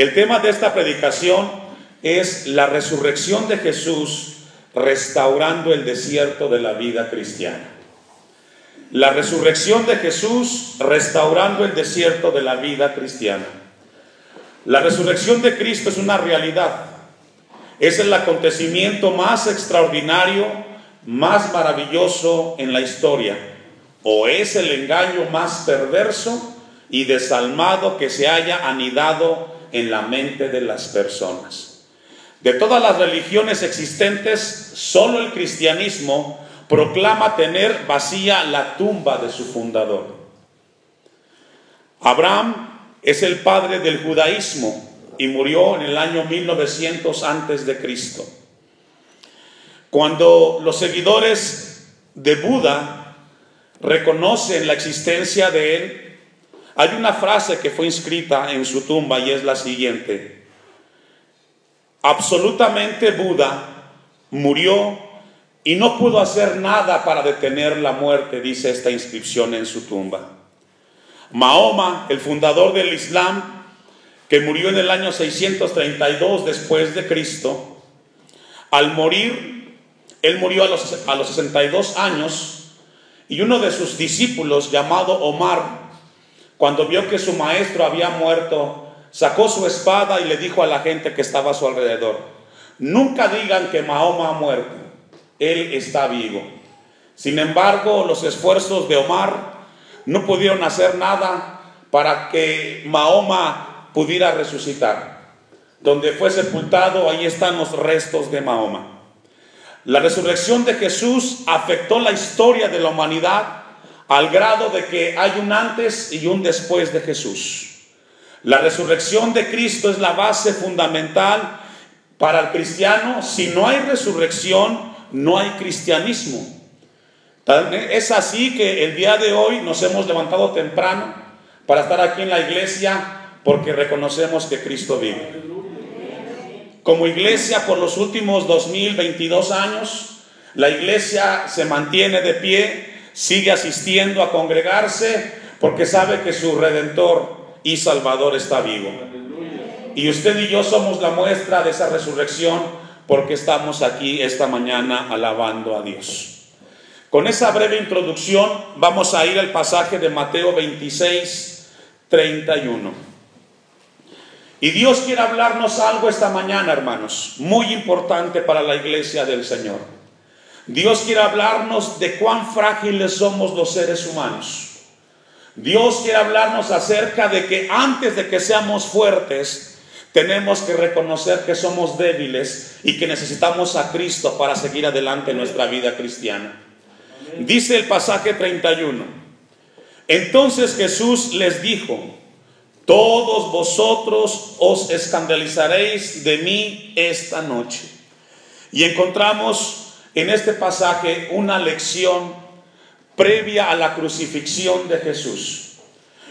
El tema de esta predicación es la resurrección de Jesús restaurando el desierto de la vida cristiana. La resurrección de Jesús restaurando el desierto de la vida cristiana. La resurrección de Cristo es una realidad. Es el acontecimiento más extraordinario, más maravilloso en la historia. O es el engaño más perverso y desalmado que se haya anidado en la mente de las personas. De todas las religiones existentes, solo el cristianismo proclama tener vacía la tumba de su fundador. Abraham es el padre del judaísmo y murió en el año 1900 antes de Cristo. Cuando los seguidores de Buda reconocen la existencia de él, hay una frase que fue inscrita en su tumba y es la siguiente: absolutamente Buda murió y no pudo hacer nada para detener la muerte, dice esta inscripción en su tumba. Mahoma, el fundador del Islam, que murió en el año 632 después de Cristo, al morir, él murió a los 62 años, y uno de sus discípulos, llamado Omar, cuando vio que su maestro había muerto, sacó su espada y le dijo a la gente que estaba a su alrededor: nunca digan que Mahoma ha muerto, él está vivo. Sin embargo, los esfuerzos de Omar no pudieron hacer nada para que Mahoma pudiera resucitar. Donde fue sepultado, ahí están los restos de Mahoma. La resurrección de Jesús afectó la historia de la humanidad al grado de que hay un antes y un después de Jesús. La resurrección de Cristo es la base fundamental para el cristiano. Si no hay resurrección, no hay cristianismo. Es así que el día de hoy nos hemos levantado temprano para estar aquí en la iglesia, porque reconocemos que Cristo vive. Como iglesia, por los últimos 2022 años, la iglesia se mantiene de pie, sigue asistiendo a congregarse, porque sabe que su Redentor y Salvador está vivo. Y usted y yo somos la muestra de esa resurrección, porque estamos aquí esta mañana alabando a Dios. Con esa breve introducción vamos a ir al pasaje de Mateo 26, 31. Y Dios quiere hablarnos algo esta mañana, hermanos, muy importante para la iglesia del Señor. Dios quiere hablarnos de cuán frágiles somos los seres humanos. Dios quiere hablarnos acerca de que antes de que seamos fuertes, tenemos que reconocer que somos débiles y que necesitamos a Cristo para seguir adelante en nuestra vida cristiana. Dice el pasaje 31: entonces Jesús les dijo: todos vosotros os escandalizaréis de mí esta noche. Y encontramos en este pasaje una lección previa a la crucifixión de Jesús.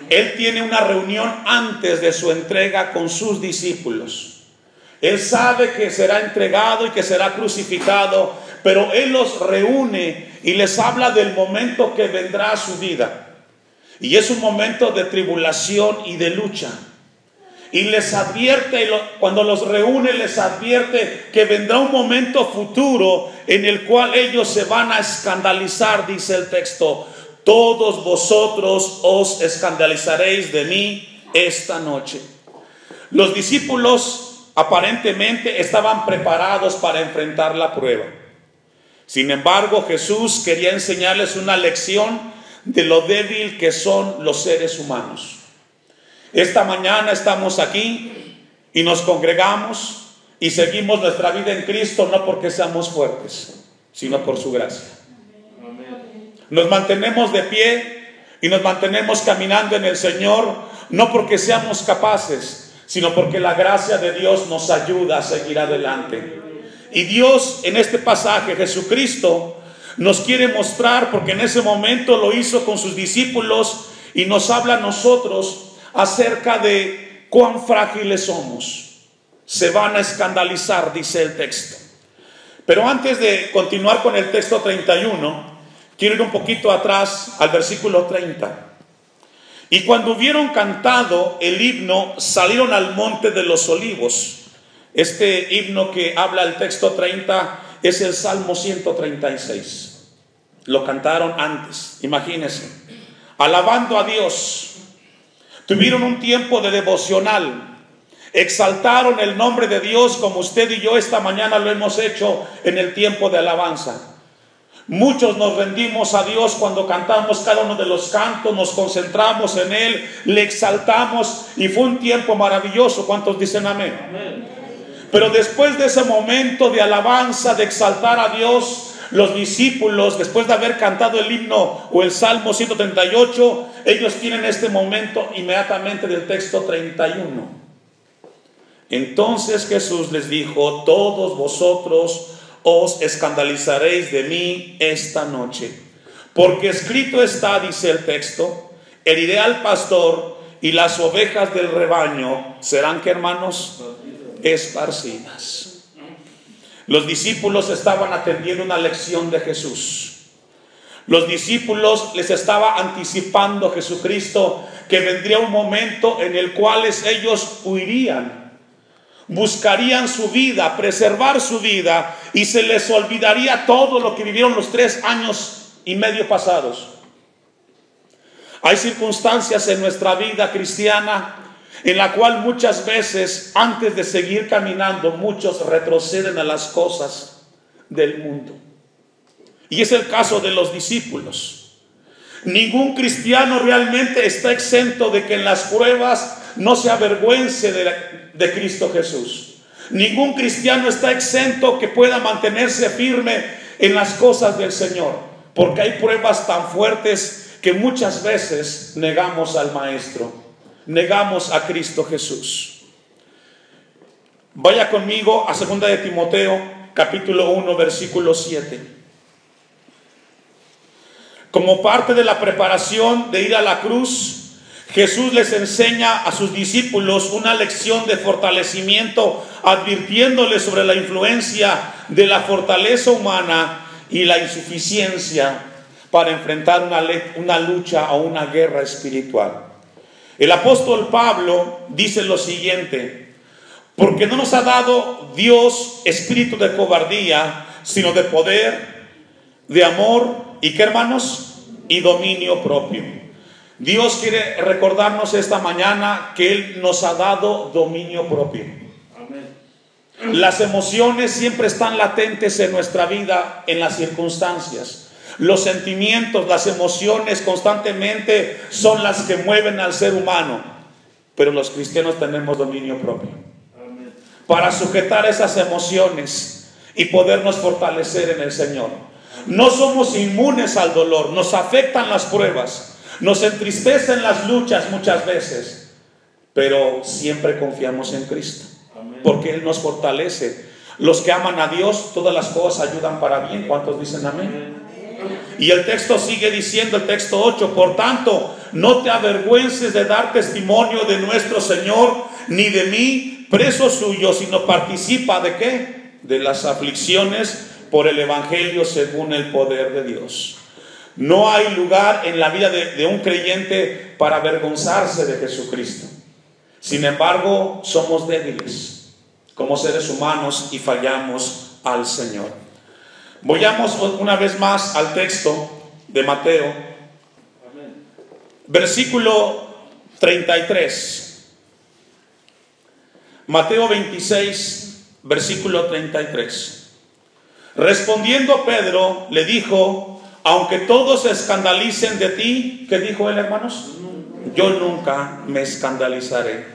Él tiene una reunión antes de su entrega con sus discípulos. Él sabe que será entregado y que será crucificado, pero Él los reúne y les habla del momento que vendrá a su vida. Y es un momento de tribulación y de lucha. Y les advierte, cuando los reúne, les advierte que vendrá un momento futuro en el cual ellos se van a escandalizar, dice el texto. Todos vosotros os escandalizaréis de mí esta noche. Los discípulos aparentemente estaban preparados para enfrentar la prueba. Sin embargo, Jesús quería enseñarles una lección de lo débil que son los seres humanos. Esta mañana estamos aquí y nos congregamos y seguimos nuestra vida en Cristo, no porque seamos fuertes, sino por su gracia. Nos mantenemos de pie y nos mantenemos caminando en el Señor, no porque seamos capaces, sino porque la gracia de Dios nos ayuda a seguir adelante. Y Dios, en este pasaje, Jesucristo, nos quiere mostrar, porque en ese momento lo hizo con sus discípulos, y nos habla a nosotros acerca de cuán frágiles somos. Se van a escandalizar, dice el texto. Pero antes de continuar con el texto 31, quiero ir un poquito atrás al versículo 30. Y cuando hubieron cantado el himno, salieron al monte de los olivos. Este himno que habla el texto 30 es el Salmo 136. Lo cantaron antes, imagínense, alabando a Dios. Tuvieron un tiempo de devocional, exaltaron el nombre de Dios como usted y yo esta mañana lo hemos hecho en el tiempo de alabanza. Muchos nos rendimos a Dios cuando cantamos cada uno de los cantos, nos concentramos en Él, le exaltamos y fue un tiempo maravilloso. ¿Cuántos dicen amén? Amén. Pero después de ese momento de alabanza, de exaltar a Dios, los discípulos, después de haber cantado el himno o el Salmo 138, ellos tienen este momento inmediatamente del texto 31. Entonces Jesús les dijo: todos vosotros os escandalizaréis de mí esta noche, porque escrito está, dice el texto, heriré al pastor y las ovejas del rebaño serán, ¿qué, hermanos? Esparcidas. Los discípulos estaban atendiendo una lección de Jesús. Los discípulos les estaba anticipando Jesucristo que vendría un momento en el cual ellos huirían, buscarían su vida, preservar su vida, y se les olvidaría todo lo que vivieron los 3 años y medio pasados. Hay circunstancias en nuestra vida cristiana en la cual muchas veces, antes de seguir caminando, muchos retroceden a las cosas del mundo. Y es el caso de los discípulos. Ningún cristiano realmente está exento de que en las pruebas no se avergüence de Cristo Jesús. Ningún cristiano está exento que pueda mantenerse firme en las cosas del Señor, porque hay pruebas tan fuertes que muchas veces negamos al Maestro, negamos a Cristo Jesús. Vaya conmigo a 2 de Timoteo, capítulo 1, versículo 7. Como parte de la preparación de ir a la cruz, Jesús les enseña a sus discípulos una lección de fortalecimiento, advirtiéndoles sobre la influencia de la fortaleza humana y la insuficiencia para enfrentar una lucha o una guerra espiritual. El apóstol Pablo dice lo siguiente: porque no nos ha dado Dios espíritu de cobardía, sino de poder, de amor y, ¿qué, hermanos? Y dominio propio. Dios quiere recordarnos esta mañana que Él nos ha dado dominio propio. Amén. Las emociones siempre están latentes en nuestra vida, en las circunstancias. Los sentimientos, las emociones constantemente son las que mueven al ser humano. Pero los cristianos tenemos dominio propio. Amén. Para sujetar esas emociones y podernos fortalecer en el Señor. No somos inmunes al dolor, nos afectan las pruebas, nos entristecen las luchas muchas veces, pero siempre confiamos en Cristo, porque Él nos fortalece. Los que aman a Dios, todas las cosas ayudan para bien. ¿Cuántos dicen amén? Y el texto sigue diciendo, el texto 8: por tanto, no te avergüences de dar testimonio de nuestro Señor, ni de mí, preso suyo, sino participa ¿de qué? De las aflicciones por el Evangelio según el poder de Dios. No hay lugar en la vida de un creyente para avergonzarse de Jesucristo. Sin embargo, somos débiles como seres humanos y fallamos al Señor. Vayamos una vez más al texto de Mateo. Amén. Versículo 33. Mateo 26, versículo 33. Respondiendo Pedro, le dijo: aunque todos se escandalicen de ti, ¿qué dijo él, hermanos? Yo nunca me escandalizaré.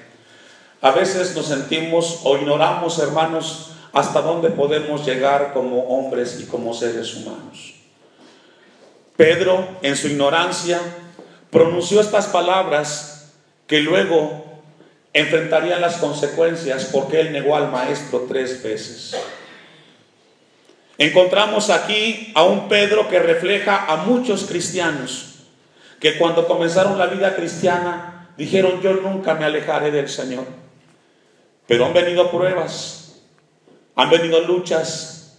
A veces nos sentimos o ignoramos, hermanos, hasta dónde podemos llegar como hombres y como seres humanos. Pedro, en su ignorancia, pronunció estas palabras que luego enfrentarían las consecuencias, porque él negó al Maestro 3 veces. Encontramos aquí a un Pedro que refleja a muchos cristianos que cuando comenzaron la vida cristiana dijeron: yo nunca me alejaré del Señor. Pero han venido pruebas, han venido luchas,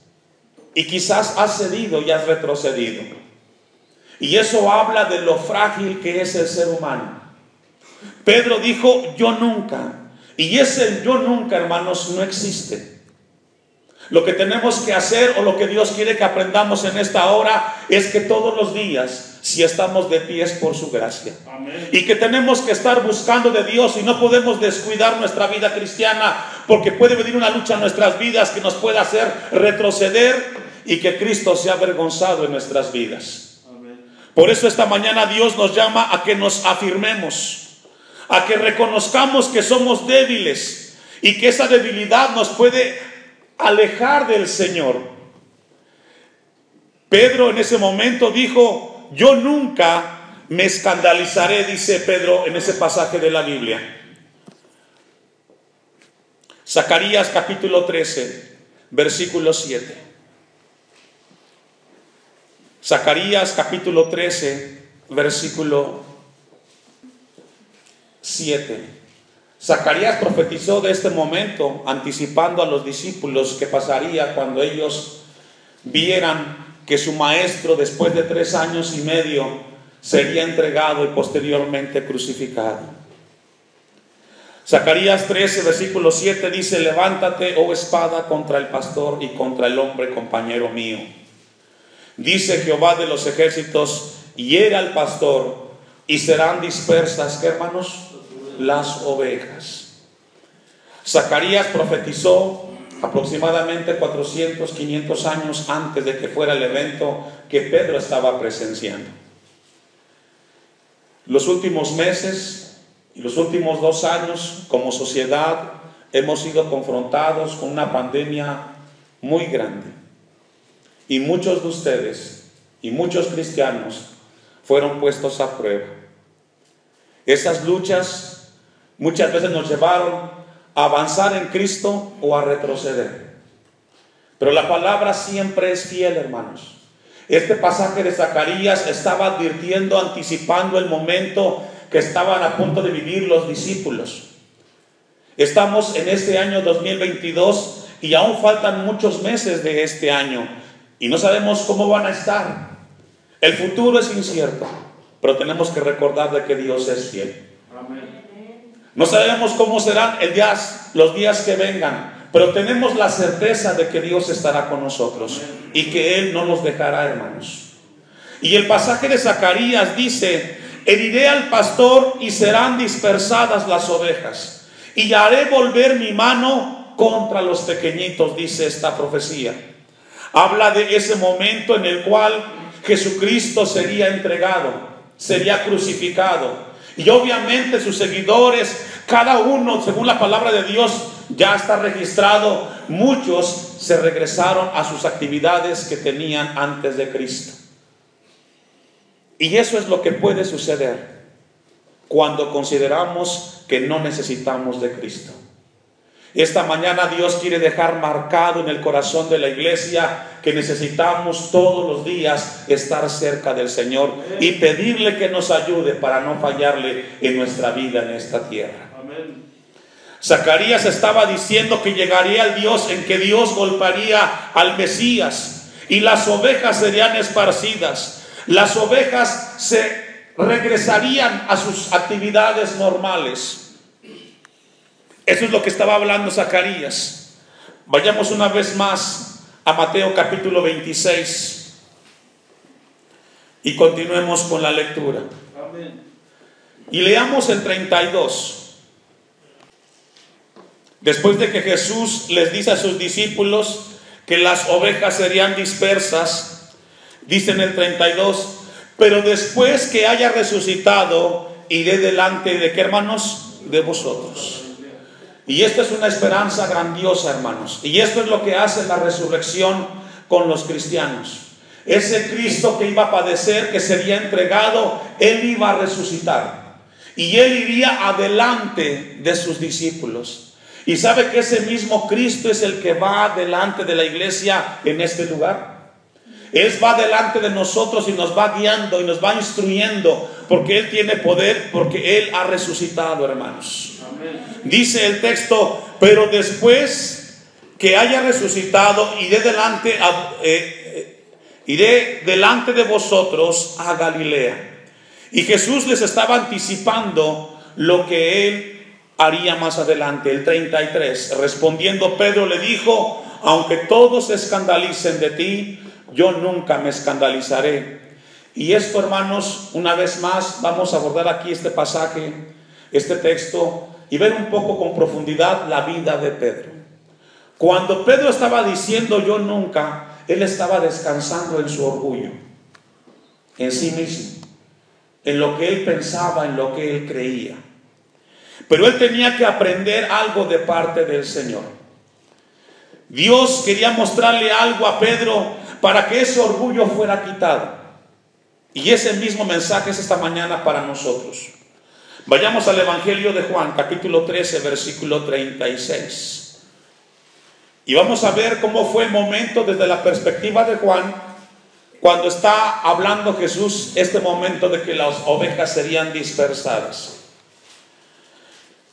y quizás has cedido y has retrocedido. Y eso habla de lo frágil que es el ser humano. Pedro dijo, yo nunca. Y ese yo nunca, hermanos, no existe. Lo que tenemos que hacer, o lo que Dios quiere que aprendamos en esta hora, es que todos los días, si estamos de pie, es por su gracia. Amén. Y que tenemos que estar buscando de Dios, y no podemos descuidar nuestra vida cristiana, porque puede venir una lucha en nuestras vidas que nos pueda hacer retroceder, y que Cristo sea avergonzado en nuestras vidas. Amén. Por eso esta mañana Dios nos llama a que nos afirmemos, a que reconozcamos que somos débiles, y que esa debilidad nos puede alejar del Señor. Pedro en ese momento dijo, yo nunca me escandalizaré, dice Pedro en ese pasaje de la Biblia. Zacarías capítulo 13, versículo 7. Zacarías capítulo 13, versículo 7. Zacarías profetizó de este momento, anticipando a los discípulos que pasaría cuando ellos vieran que su maestro, después de 3 años y medio, sería entregado y posteriormente crucificado. Zacarías 13, versículo 7 dice, levántate, oh espada, contra el pastor y contra el hombre compañero mío. Dice Jehová de los ejércitos, hiere al pastor y serán dispersas, ¿qué, hermanos? Las ovejas. Zacarías profetizó aproximadamente 400, 500 años antes de que fuera el evento que Pedro estaba presenciando. Los últimos meses y los últimos 2 años, como sociedad, hemos sido confrontados con una pandemia muy grande. Y muchos de ustedes y muchos cristianos fueron puestos a prueba. Esas luchas muchas veces nos llevaron a avanzar en Cristo o a retroceder. Pero la palabra siempre es fiel, hermanos. Este pasaje de Zacarías estaba advirtiendo, anticipando el momento que estaban a punto de vivir los discípulos. Estamos en este año 2022 y aún faltan muchos meses de este año y no sabemos cómo van a estar. El futuro es incierto, pero tenemos que recordar de que Dios es fiel. Amén. No sabemos cómo serán los días que vengan, pero tenemos la certeza de que Dios estará con nosotros y que Él no nos dejará, hermanos. Y el pasaje de Zacarías dice, heriré al pastor y serán dispersadas las ovejas, y haré volver mi mano contra los pequeñitos, dice esta profecía. Habla de ese momento en el cual Jesucristo sería entregado, sería crucificado. Y obviamente sus seguidores, cada uno, según la palabra de Dios, ya está registrado. Muchos se regresaron a sus actividades que tenían antes de Cristo. Y eso es lo que puede suceder cuando consideramos que no necesitamos de Cristo. Esta mañana Dios quiere dejar marcado en el corazón de la iglesia que necesitamos todos los días estar cerca del Señor y pedirle que nos ayude para no fallarle en nuestra vida en esta tierra. Amén. Zacarías estaba diciendo que llegaría el Dios en que Dios golpearía al Mesías y las ovejas serían esparcidas. Las ovejas se regresarían a sus actividades normales. Eso es lo que estaba hablando Zacarías. Vayamos una vez más a Mateo capítulo 26 y continuemos con la lectura. Amén. Y leamos el 32. Después de que Jesús les dice a sus discípulos que las ovejas serían dispersas, dice en el 32, pero después que haya resucitado, iré delante de ¿qué, hermanos? De vosotros. Y esta es una esperanza grandiosa, hermanos. Y esto es lo que hace la resurrección con los cristianos. Ese Cristo que iba a padecer, que sería entregado, Él iba a resucitar. Y Él iría adelante de sus discípulos. Y sabe que ese mismo Cristo es el que va delante de la iglesia en este lugar. Él va delante de nosotros y nos va guiando y nos va instruyendo, porque Él tiene poder, porque Él ha resucitado, hermanos. Amén. Dice el texto, pero después que haya resucitado, iré delante de vosotros a Galilea. Y Jesús les estaba anticipando lo que él haría más adelante. El 33, respondiendo Pedro le dijo: aunque todos se escandalicen de ti, yo nunca me escandalizaré. Y esto, hermanos, una vez más vamos a abordar aquí este pasaje, este texto, y ver un poco con profundidad la vida de Pedro. Cuando Pedro estaba diciendo yo nunca, él estaba descansando en su orgullo, en sí mismo, en lo que él pensaba, en lo que él creía. Pero él tenía que aprender algo de parte del Señor. Dios quería mostrarle algo a Pedro para que ese orgullo fuera quitado. Y ese mismo mensaje es esta mañana para nosotros. Vayamos al Evangelio de Juan, capítulo 13, versículo 36. Y vamos a ver cómo fue el momento desde la perspectiva de Juan, cuando está hablando Jesús, este momento de que las ovejas serían dispersadas.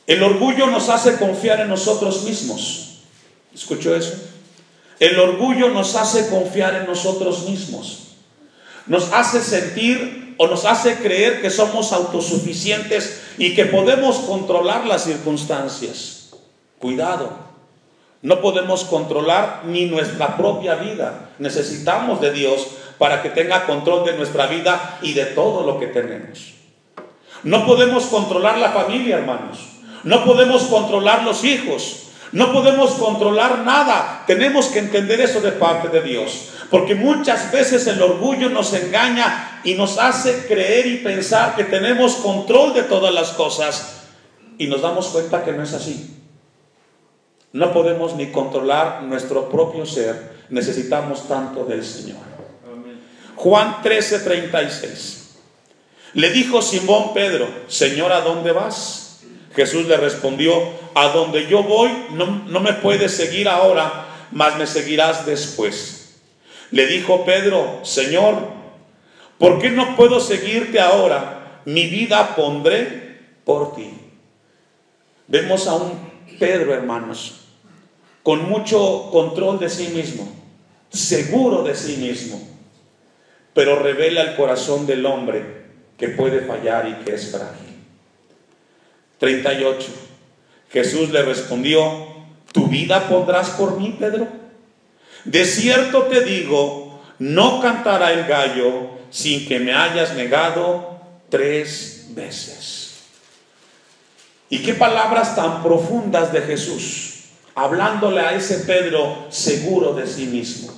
El orgullo nos hace confiar en nosotros mismos. ¿Escuchó eso? El orgullo nos hace confiar en nosotros mismos. Nos hace sentir o nos hace creer que somos autosuficientes y que podemos controlar las circunstancias. Cuidado, no podemos controlar ni nuestra propia vida. Necesitamos de Dios para que tenga control de nuestra vida y de todo lo que tenemos. No podemos controlar la familia, hermanos. No podemos controlar los hijos. No podemos controlar nada. Tenemos que entender eso de parte de Dios. Porque muchas veces el orgullo nos engaña y nos hace creer y pensar que tenemos control de todas las cosas. Y nos damos cuenta que no es así. No podemos ni controlar nuestro propio ser. Necesitamos tanto del Señor. Juan 13:36. Le dijo Simón Pedro: Señor, ¿a dónde vas? Jesús le respondió: a donde yo voy no me puedes seguir ahora, mas me seguirás después. Le dijo Pedro: Señor, ¿por qué no puedo seguirte ahora? Mi vida pondré por ti. Vemos a un Pedro, hermanos, con mucho control de sí mismo, seguro de sí mismo, pero revela el corazón del hombre que puede fallar y que es frágil. 38. Jesús le respondió: ¿tu vida pondrás por mí, Pedro? De cierto te digo, no cantará el gallo sin que me hayas negado 3 veces. Y qué palabras tan profundas de Jesús, hablándole a ese Pedro seguro de sí mismo.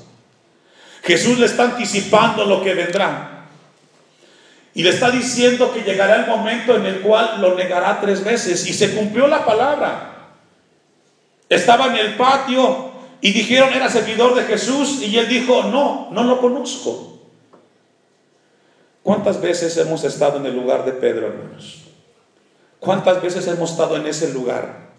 Jesús le está anticipando lo que vendrá. Y le está diciendo que llegará el momento en el cual lo negará 3 veces. Y se cumplió la palabra. Estaba en el patio y dijeron: era seguidor de Jesús. Y él dijo: no lo conozco. ¿Cuántas veces hemos estado en el lugar de Pedro, hermanos? ¿Cuántas veces hemos estado en ese lugar?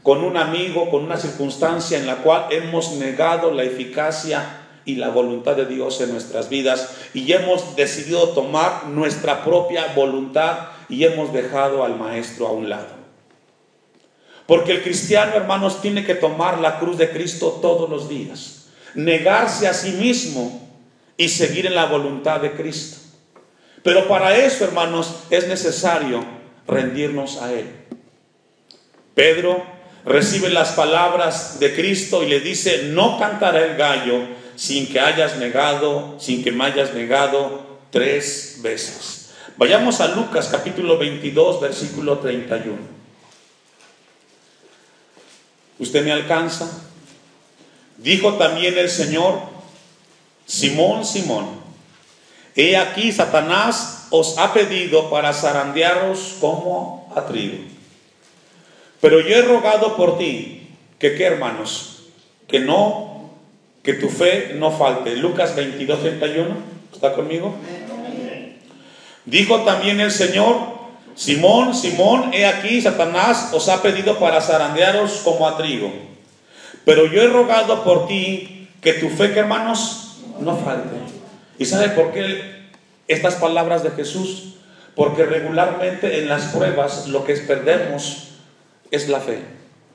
Con un amigo, con una circunstancia en la cual hemos negado la eficacia y la voluntad de Dios en nuestras vidas, y hemos decidido tomar nuestra propia voluntad y hemos dejado al Maestro a un lado. Porque el cristiano, hermanos, tiene que tomar la cruz de Cristo todos los días, negarse a sí mismo y seguir en la voluntad de Cristo. Pero para eso, hermanos, es necesario rendirnos a Él. Pedro recibe las palabras de Cristo y le dice: no cantará el gallo sin que me hayas negado 3 veces. Vayamos a Lucas capítulo 22, versículo 31. ¿Usted me alcanza? Dijo también el Señor: Simón, Simón, he aquí Satanás os ha pedido para zarandearos como a trigo. Pero yo he rogado por ti que, ¿qué, hermanos? Que tu fe no falte. Lucas 22, 31. ¿Está conmigo? Dijo también el Señor: Simón, Simón, he aquí Satanás os ha pedido para zarandearos como a trigo. Pero yo he rogado por ti que tu fe, ¿qué, hermanos? No falte. ¿Y sabe por qué estas palabras de Jesús? Porque regularmente en las pruebas lo que perdemos es la fe.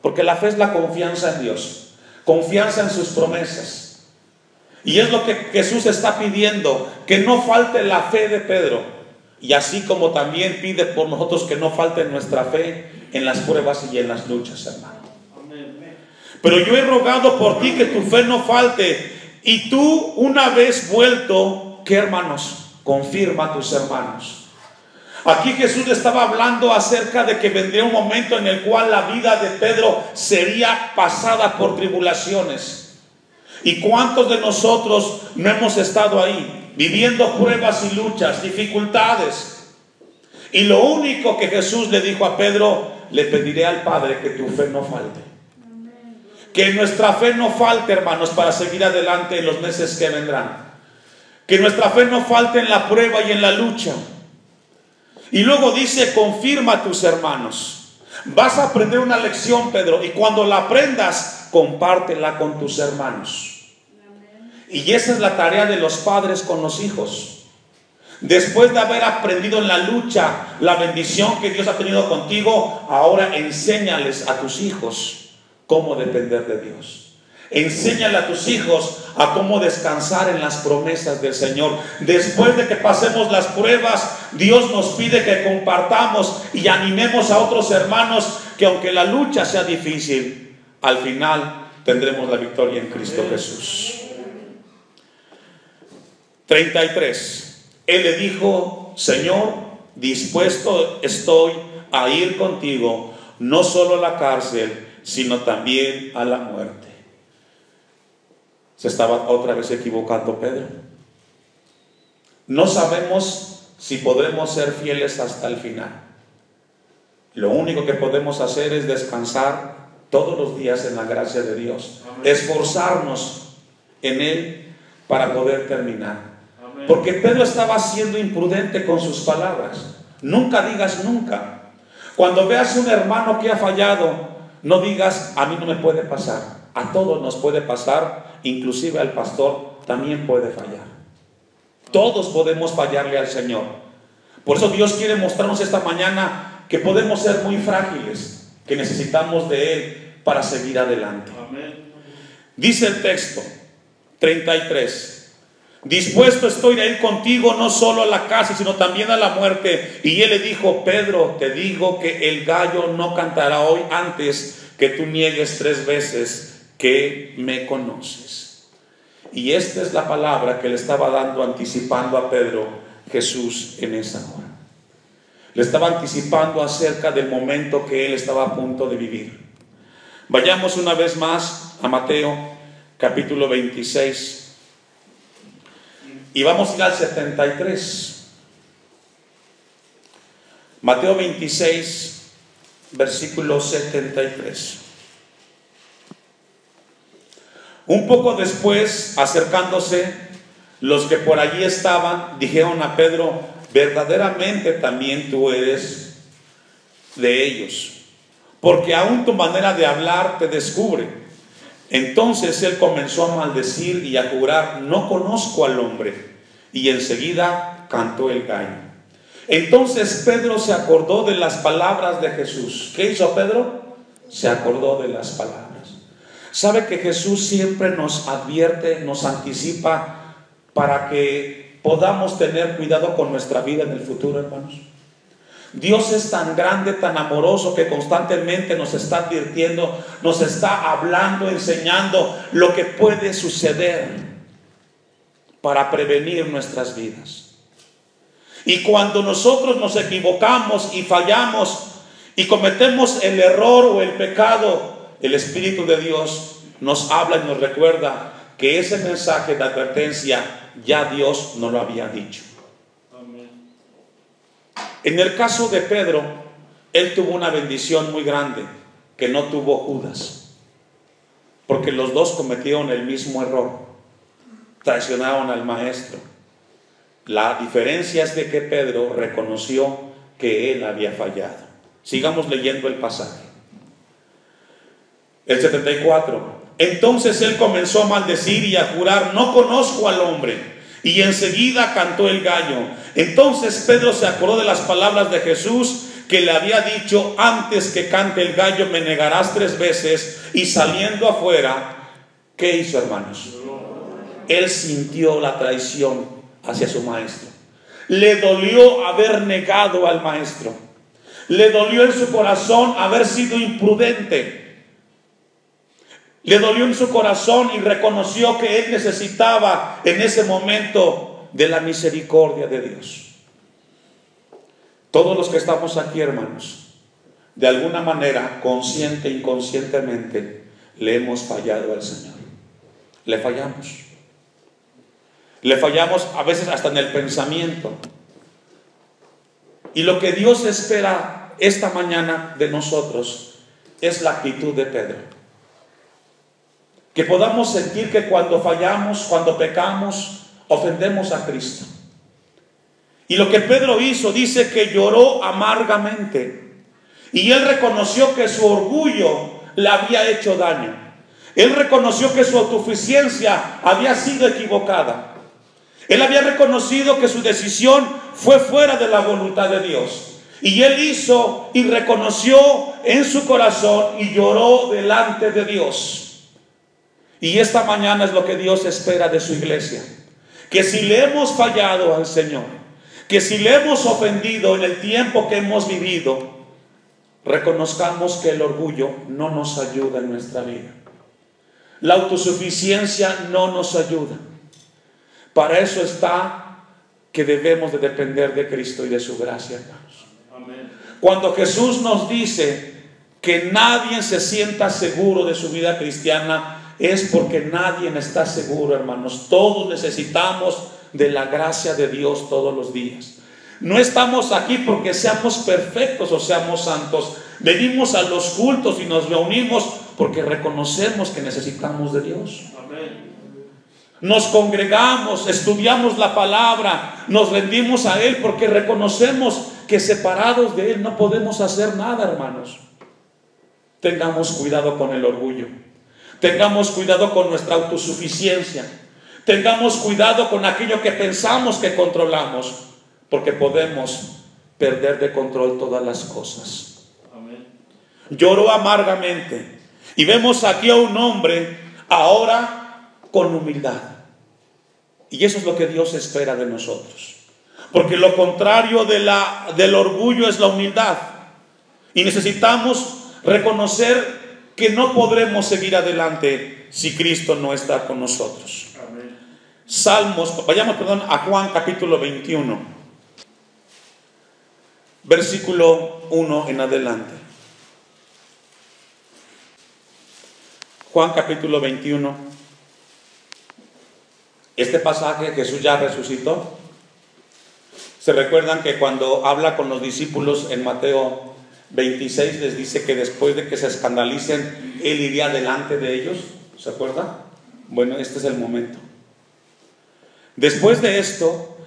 Porque la fe es la confianza en Dios, confianza en sus promesas. Y es lo que Jesús está pidiendo, que no falte la fe de Pedro. Y así como también pide por nosotros que no falte nuestra fe en las pruebas y en las luchas, hermano. Pero yo he rogado por ti que tu fe no falte. Y tú, una vez vuelto, ¿qué, hermanos? Confirma a tus hermanos. Aquí Jesús estaba hablando acerca de que vendría un momento en el cual la vida de Pedro sería pasada por tribulaciones. ¿Y cuántos de nosotros no hemos estado ahí, viviendo pruebas y luchas, dificultades? Y lo único que Jesús le dijo a Pedro: le pediré al Padre que tu fe no falte. Que nuestra fe no falte, hermanos, para seguir adelante en los meses que vendrán. Que nuestra fe no falte en la prueba y en la lucha. Y luego dice: confirma a tus hermanos. Vas a aprender una lección, Pedro, y cuando la aprendas, compártela con tus hermanos. Y esa es la tarea de los padres con los hijos. Después de haber aprendido en la lucha la bendición que Dios ha tenido contigo, ahora enséñales a tus hijos cómo depender de Dios. Enséñale a tus hijos a cómo descansar en las promesas del Señor. Después de que pasemos las pruebas, Dios nos pide que compartamos y animemos a otros hermanos, que aunque la lucha sea difícil, al final tendremos la victoria en Cristo Jesús. 33. Él le dijo: Señor, dispuesto estoy a ir contigo, no solo a la cárcel, sino también a la muerte. Se estaba otra vez equivocando Pedro. No sabemos si podremos ser fieles hasta el final. Lo único que podemos hacer es descansar todos los días en la gracia de Dios. Esforzarnos en Él para poder terminar. Porque Pedro estaba siendo imprudente con sus palabras. Nunca digas nunca. Cuando veas un hermano que ha fallado, no digas: a mí no me puede pasar. A todos nos puede pasar, inclusive al pastor también puede fallar. Todos podemos fallarle al Señor. Por eso Dios quiere mostrarnos esta mañana que podemos ser muy frágiles, que necesitamos de Él para seguir adelante. Amén. Dice el texto 33: dispuesto estoy a ir contigo, no solo a la cárcel, sino también a la muerte. Y él le dijo: Pedro, te digo que el gallo no cantará hoy antes que tú niegues 3 veces que me conoces. Y esta es la palabra que le estaba dando, anticipando a Pedro Jesús en esa hora. Le estaba anticipando acerca del momento que él estaba a punto de vivir. Vayamos una vez más a Mateo capítulo 26 y vamos a ir al 73. Mateo 26 versículo 73. Un poco después, acercándose, los que por allí estaban dijeron a Pedro: verdaderamente también tú eres de ellos, porque aún tu manera de hablar te descubre. Entonces él comenzó a maldecir y a jurar: no conozco al hombre. Y enseguida cantó el gallo. Entonces Pedro se acordó de las palabras de Jesús. ¿Qué hizo Pedro? Se acordó de las palabras. ¿Sabe que Jesús siempre nos advierte, nos anticipa para que podamos tener cuidado con nuestra vida en el futuro, hermanos? Dios es tan grande, tan amoroso, que constantemente nos está advirtiendo, nos está hablando, enseñando lo que puede suceder para prevenir nuestras vidas. Y cuando nosotros nos equivocamos y fallamos y cometemos el error o el pecado, el Espíritu de Dios nos habla y nos recuerda que ese mensaje de advertencia ya Dios nos lo había dicho. Amén. En el caso de Pedro, él tuvo una bendición muy grande que no tuvo Judas, porque los dos cometieron el mismo error, traicionaron al maestro. La diferencia es de que Pedro reconoció que él había fallado. Sigamos leyendo el pasaje. El 74. Entonces él comenzó a maldecir y a jurar: no conozco al hombre. Y enseguida cantó el gallo. Entonces Pedro se acordó de las palabras de Jesús, que le había dicho: antes que cante el gallo me negarás 3 veces. Y saliendo afuera, ¿qué hizo, hermanos? Él sintió la traición hacia su maestro. Le dolió haber negado al maestro. Le dolió en su corazón haber sido imprudente. Le dolió en su corazón y reconoció que él necesitaba en ese momento de la misericordia de Dios. Todos los que estamos aquí, hermanos, de alguna manera, consciente e inconscientemente, le hemos fallado al Señor. Le fallamos. Le fallamos a veces hasta en el pensamiento. Y lo que Dios espera esta mañana de nosotros es la actitud de Pedro. Que podamos sentir que cuando fallamos, cuando pecamos, ofendemos a Cristo. Y lo que Pedro hizo, dice que lloró amargamente. Y él reconoció que su orgullo le había hecho daño. Él reconoció que su autosuficiencia había sido equivocada. Él había reconocido que su decisión fue fuera de la voluntad de Dios. Y él hizo y reconoció en su corazón y lloró delante de Dios. Y esta mañana es lo que Dios espera de su iglesia. Que si le hemos fallado al Señor, que si le hemos ofendido en el tiempo que hemos vivido, reconozcamos que el orgullo no nos ayuda en nuestra vida. La autosuficiencia no nos ayuda. Para eso está que debemos de depender de Cristo y de su gracia, hermanos. Amén. Cuando Jesús nos dice que nadie se sienta seguro de su vida cristiana, es porque nadie está seguro, hermanos. Todos necesitamos de la gracia de Dios todos los días. No estamos aquí porque seamos perfectos o seamos santos. Venimos a los cultos y nos reunimos porque reconocemos que necesitamos de Dios. Amén. Nos congregamos, estudiamos la palabra, nos rendimos a Él porque reconocemos que separados de Él no podemos hacer nada, hermanos. Tengamos cuidado con el orgullo. Tengamos cuidado con nuestra autosuficiencia. Tengamos cuidado con aquello que pensamos que controlamos, porque podemos perder de control todas las cosas. Amén. Lloró amargamente. Y vemos aquí a un hombre ahora con humildad. Y eso es lo que Dios espera de nosotros. Porque lo contrario del orgullo es la humildad. Y necesitamos reconocer que no podremos seguir adelante si Cristo no está con nosotros. Amén. Vayamos a Juan capítulo 21, versículo 1 en adelante. Juan capítulo 21. Este pasaje, Jesús ya resucitó. ¿Se recuerdan que cuando habla con los discípulos en Mateo 26 les dice que después de que se escandalicen, Él iría delante de ellos? ¿Se acuerdan? Bueno, este es el momento. Después de esto,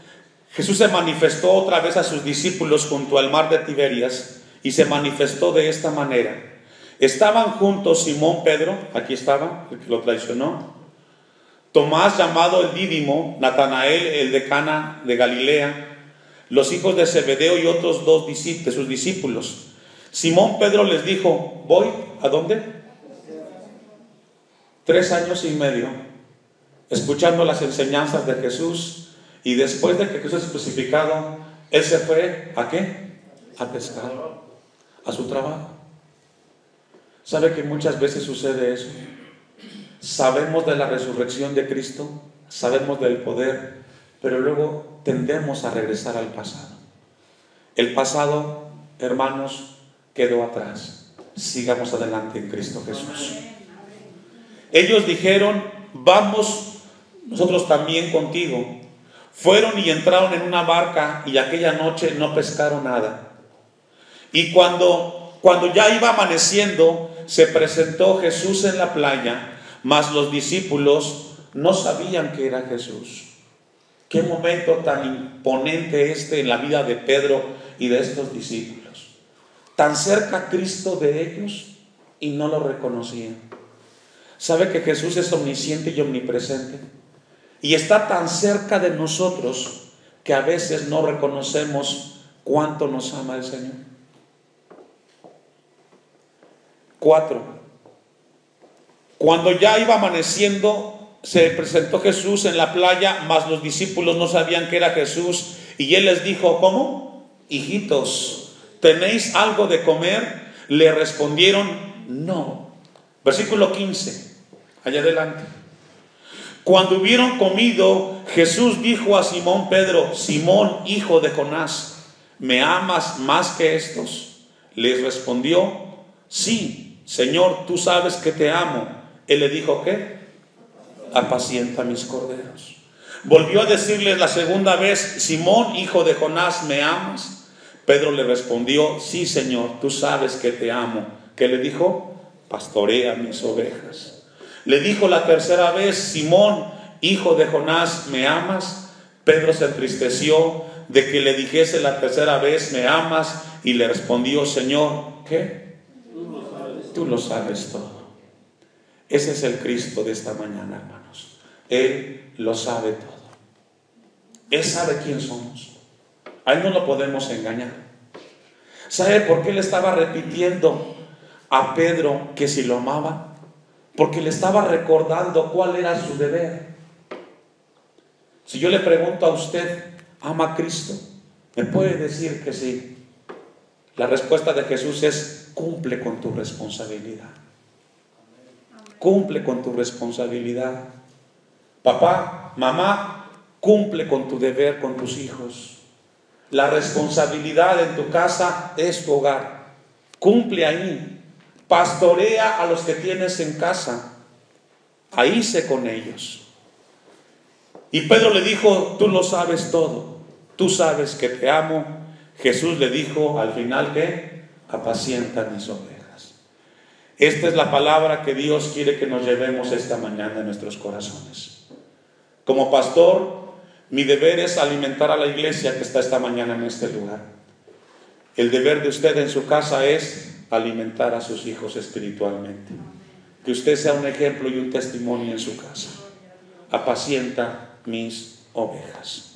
Jesús se manifestó otra vez a sus discípulos junto al mar de Tiberias y se manifestó de esta manera. Estaban juntos Simón Pedro, aquí estaba, el que lo traicionó, Tomás llamado el Dídimo, Natanael el de Cana de Galilea, los hijos de Zebedeo y otros dos de sus discípulos. Simón Pedro les dijo: ¿voy a dónde? 3 años y medio escuchando las enseñanzas de Jesús, y después de que Jesús es crucificado, Él se fue ¿a qué? A pescar, a su trabajo. ¿Sabe que muchas veces sucede eso? Sabemos de la resurrección de Cristo, sabemos del poder, pero luego tendemos a regresar al pasado. El pasado, hermanos, quedó atrás. Sigamos adelante en Cristo Jesús. Ellos dijeron: vamos nosotros también contigo. Fueron y entraron en una barca y aquella noche no pescaron nada. Y cuando ya iba amaneciendo, se presentó Jesús en la playa, mas los discípulos no sabían que era Jesús. Qué momento tan imponente en la vida de Pedro y de estos discípulos. Tan cerca Cristo de ellos y no lo reconocían. ¿Sabe que Jesús es omnisciente y omnipresente? Y está tan cerca de nosotros que a veces no reconocemos cuánto nos ama el Señor. 4. Cuando ya iba amaneciendo, se presentó Jesús en la playa, mas los discípulos no sabían que era Jesús, Y él les dijo, ¿cómo? Hijitos, ¿tenéis algo de comer? Le respondieron, no. Versículo 15, allá adelante. Cuando hubieron comido, Jesús dijo a Simón Pedro, Simón, hijo de Jonás, ¿me amas más que estos? Les respondió, sí, Señor, tú sabes que te amo. Él le dijo, ¿qué? Apacienta mis corderos. Volvió a decirles la segunda vez, Simón, hijo de Jonás, ¿me amas? Pedro le respondió, sí, Señor, tú sabes que te amo. ¿Qué le dijo? Pastorea mis ovejas. Le dijo la tercera vez, Simón, hijo de Jonás, ¿me amas? Pedro se entristeció de que le dijese la tercera vez, ¿me amas? Y le respondió, Señor, ¿qué? Tú lo sabes todo. Ese es el Cristo de esta mañana, hermanos. Él lo sabe todo. Él sabe quién somos. A Él no lo podemos engañar. ¿Sabe por qué le estaba repitiendo a Pedro que si lo amaba? Porque le estaba recordando cuál era su deber. Si yo le pregunto a usted, ¿ama a Cristo? ¿Me puede decir que sí? La respuesta de Jesús es, cumple con tu responsabilidad. Cumple con tu responsabilidad. Papá, mamá, cumple con tu deber con tus hijos. La responsabilidad en tu casa es tu hogar. Cumple ahí. Pastorea a los que tienes en casa. Ahí sé con ellos. Y Pedro le dijo, tú lo sabes todo. Tú sabes que te amo. Jesús le dijo al final que apacienta mis ovejas. Esta es la palabra que Dios quiere que nos llevemos esta mañana en nuestros corazones. Como pastor, mi deber es alimentar a la iglesia que está esta mañana en este lugar. El deber de usted en su casa es alimentar a sus hijos espiritualmente. Que usted sea un ejemplo y un testimonio en su casa. Apacienta mis ovejas.